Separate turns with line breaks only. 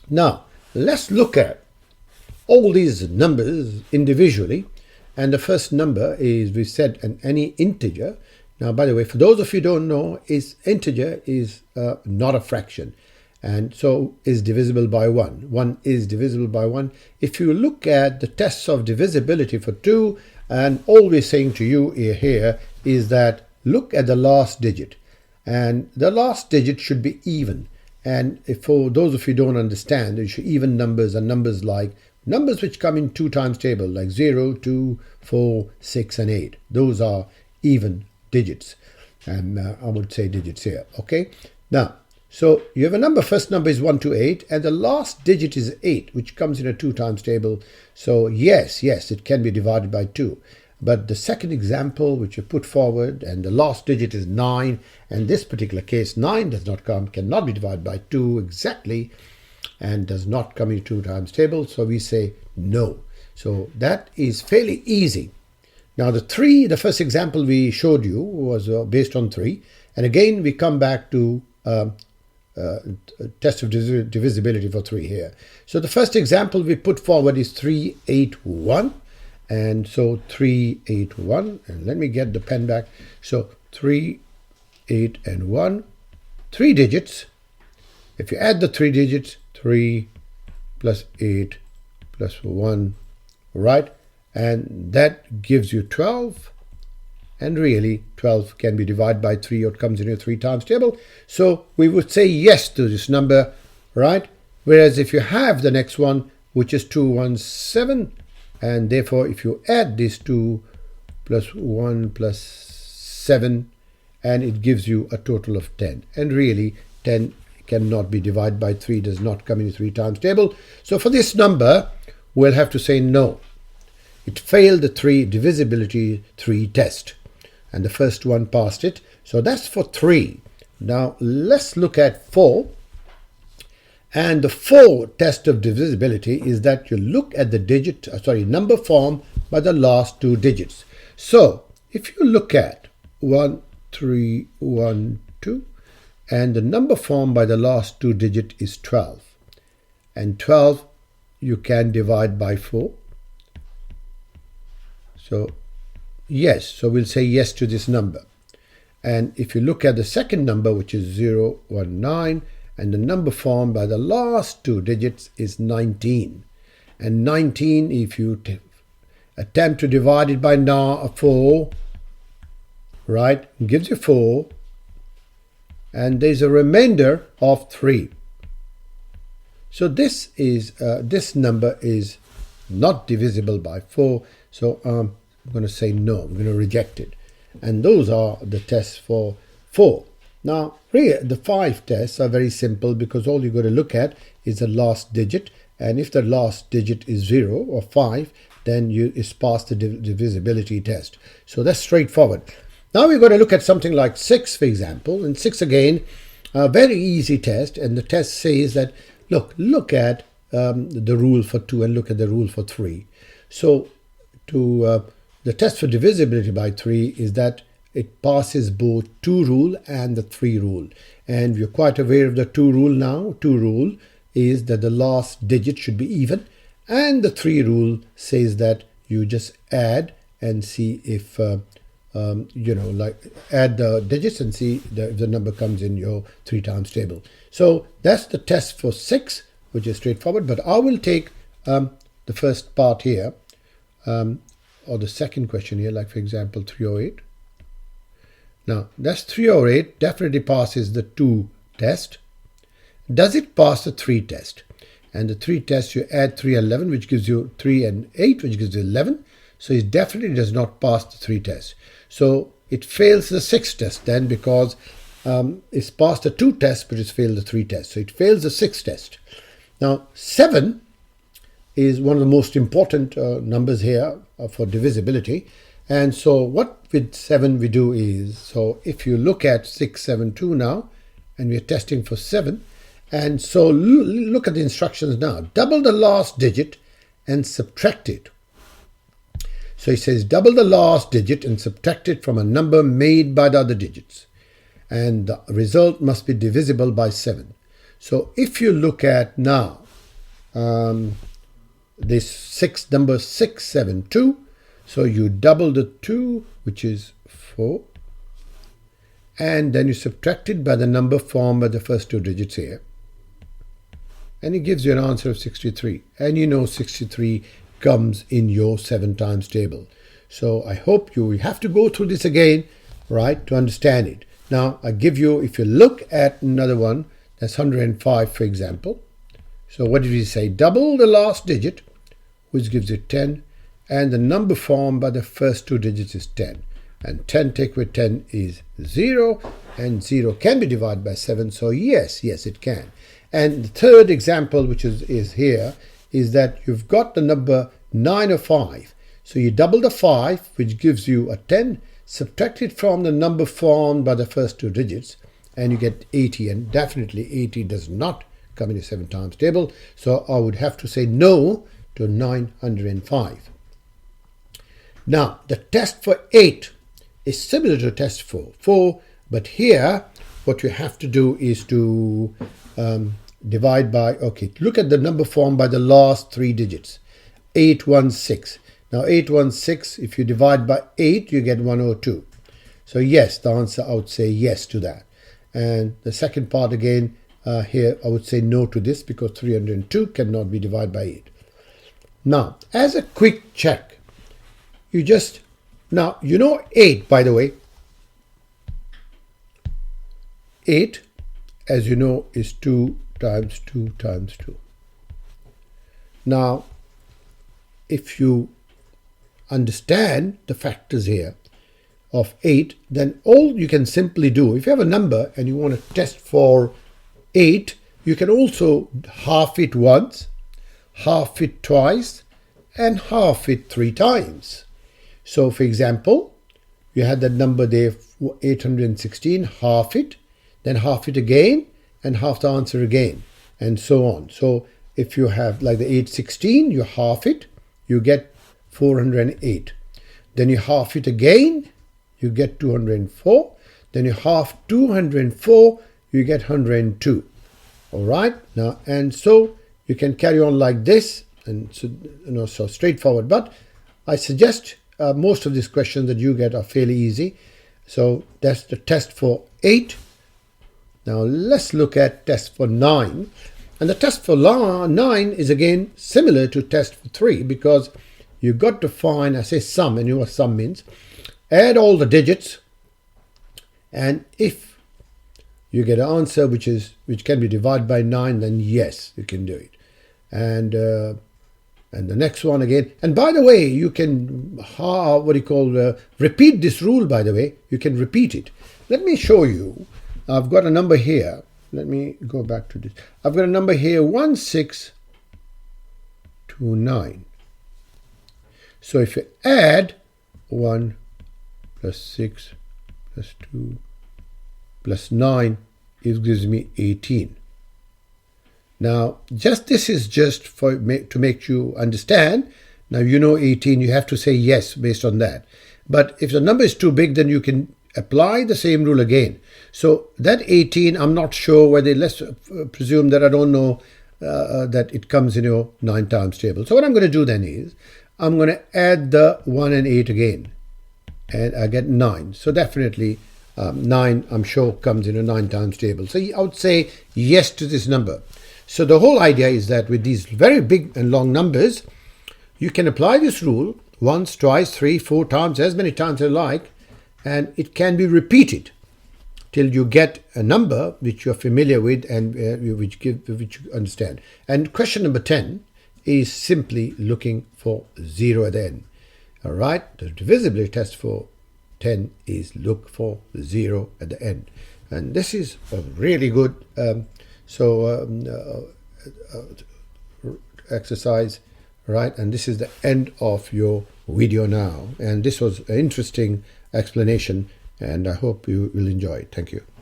Now, let's look at all these numbers individually. And the first number is, we said, any integer. Now, by the way, for those of you who don't know, integer is not a fraction. And so is divisible by 1. 1 is divisible by 1. If you look at the tests of divisibility for 2, and all we're saying to you here is that look at the last digit. And the last digit should be even. And if for those of you who don't understand, even numbers are numbers like numbers which come in 2 times table, like 0, 2, 4, 6, and 8. Those are even digits. And I would say digits here. Okay. Now, so you have a number, first number is 1 to 8, and the last digit is 8, which comes in a 2 times table. So yes, it can be divided by 2. But the second example which you put forward, and the last digit is 9, and this particular case, 9 cannot be divided by 2 exactly, and does not come in 2 times table. So we say no. So that is fairly easy. Now the first example we showed you was based on 3. And again, we come back to test of divisibility for 3 here. So the first example we put forward is 381. And so 381, and let me get the pen back. So 3, 8, and 1, 3 digits. If you add the 3 digits, 3 plus 8 plus 1, right? And that gives you 12. And really, 12 can be divided by 3, or it comes in your 3 times table. So we would say yes to this number, right? Whereas if you have the next one, which is 217, and therefore if you add these 2 plus 1 plus 7, and it gives you a total of 10. And really, 10 cannot be divided by 3, does not come in the 3 times table. So for this number, we'll have to say no. It failed the divisibility 3 test. And the first one passed it. So that's for 3. Now let's look at 4. And the 4 test of divisibility is that you look at the number form by the last 2 digits. So if you look at 1, 3, 1, 2, and the number form by the last 2 digit is 12. And 12 you can divide by 4. So yes, so we'll say yes to this number. And if you look at the second number, which is 0, 1, 9, and the number formed by the last 2 digits is 19. And 19, if you attempt to divide it by 4, right, gives you 4. And there's a remainder of 3. So this number is not divisible by 4. So I'm going to say no. I'm going to reject it. And those are the tests for 4. Now, really, the 5 tests are very simple, because all you've got to look at is the last digit. And if the last digit is 0 or 5, then it's passed the divisibility test. So that's straightforward. Now we're going to look at something like 6, for example. And 6, again, a very easy test. And the test says that, look at the rule for 2 and look at the rule for 3. So the test for divisibility by 3 is that it passes both 2 rule and the 3 rule. And we're quite aware of the 2 rule now. 2 rule is that the last digit should be even. And the 3 rule says that you just add and see if, add the digits and see if the number comes in your 3 times table. So that's the test for 6, which is straightforward. But I will take the first part here, or the second question here, like for example 308. Now that's 308 definitely passes the 2 test. Does it pass the 3 test? And the 3 test, you add 3 and 11, which gives you 3 and 8, which gives you 11. So it definitely does not pass the 3 test. So it fails the 6 test then, because it's passed the 2 tests, but it's failed the 3 tests. So it fails the 6 test. Now 7 is one of the most important numbers here for divisibility. And so what with 7 we do is, so if you look at 672 now, and we're testing for 7, and so look at the instructions now. Double the last digit and subtract it. So it says double the last digit and subtract it from a number made by the other digits. And the result must be divisible by 7. So if you look at now this number 672. So you double the 2, which is 4. And then you subtract it by the number formed by the first 2 digits here. And it gives you an answer of 63. And you know 63 comes in your 7 times table. So I hope you will have to go through this again, right, to understand it. Now, I give you, if you look at another one, that's 105, for example. So what did we say? Double the last digit, which gives you 10, and the number formed by the first 2 digits is 10. And 10 take away 10 is 0, and 0 can be divided by 7, so yes, it can. And the third example, which is here, is that you've got the number 905. So you double the 5, which gives you a 10, subtract it from the number formed by the first 2 digits, and you get 80, and definitely 80 does not come in a 7 times table, so I would have to say no to 905. Now, the test for 8 is similar to test for 4, but here what you have to do is to divide by, okay, look at the number formed by the last 3 digits, 816. Now 816, if you divide by 8, you get 102. So yes, the answer, I would say yes to that. And the second part again, here I would say no to this, because 302 cannot be divided by 8. Now, as a quick check, now you know 8, by the way. 8, as you know, is 2 times 2 times 2. Now, if you understand the factors here of 8, then all you can simply do, if you have a number and you want to test for 8, you can also half it once, half it twice, and half it 3 times. So for example, you had that number there, 816, half it, then half it again, and half the answer again, and so on. So if you have like the 816, you half it, you get 408. Then you half it again, you get 204. Then you half 204, you get 102. All right, now, and so you can carry on like this, and so, so straightforward. But I suggest most of these questions that you get are fairly easy. So that's the test for 8. Now let's look at test for 9. And the test for 9 is again similar to test for 3, because you've got to find, I say sum, and you know what sum means. Add all the digits, and if you get an answer which can be divided by 9, then yes, you can do it. And the next one again. And by the way, you can repeat this rule. By the way, you can repeat it. Let me show you. I've got a number here. Let me go back to this. I've got a number here, 1629. So if you add 1 plus 6 plus 2 plus 9, it gives me 18. Now, this is just to make you understand. Now, you know 18, you have to say yes based on that. But if the number is too big, then you can apply the same rule again. So that 18, I'm not sure whether, let's presume that I don't know that it comes in your 9 times table. So what I'm going to do then is, I'm going to add the 1 and 8 again, and I get 9. So definitely 9, I'm sure, comes in a 9 times table. So I would say yes to this number. So the whole idea is that with these very big and long numbers, you can apply this rule once, twice, 3, 4 times, as many times as you like, and it can be repeated till you get a number which you're familiar with and which you understand. And question number 10 is simply looking for 0 at the end. All right, the divisibility test for 10 is look for 0 at the end. And this is a really good exercise, right? And this is the end of your video now. And this was an interesting explanation, and I hope you will enjoy it. Thank you.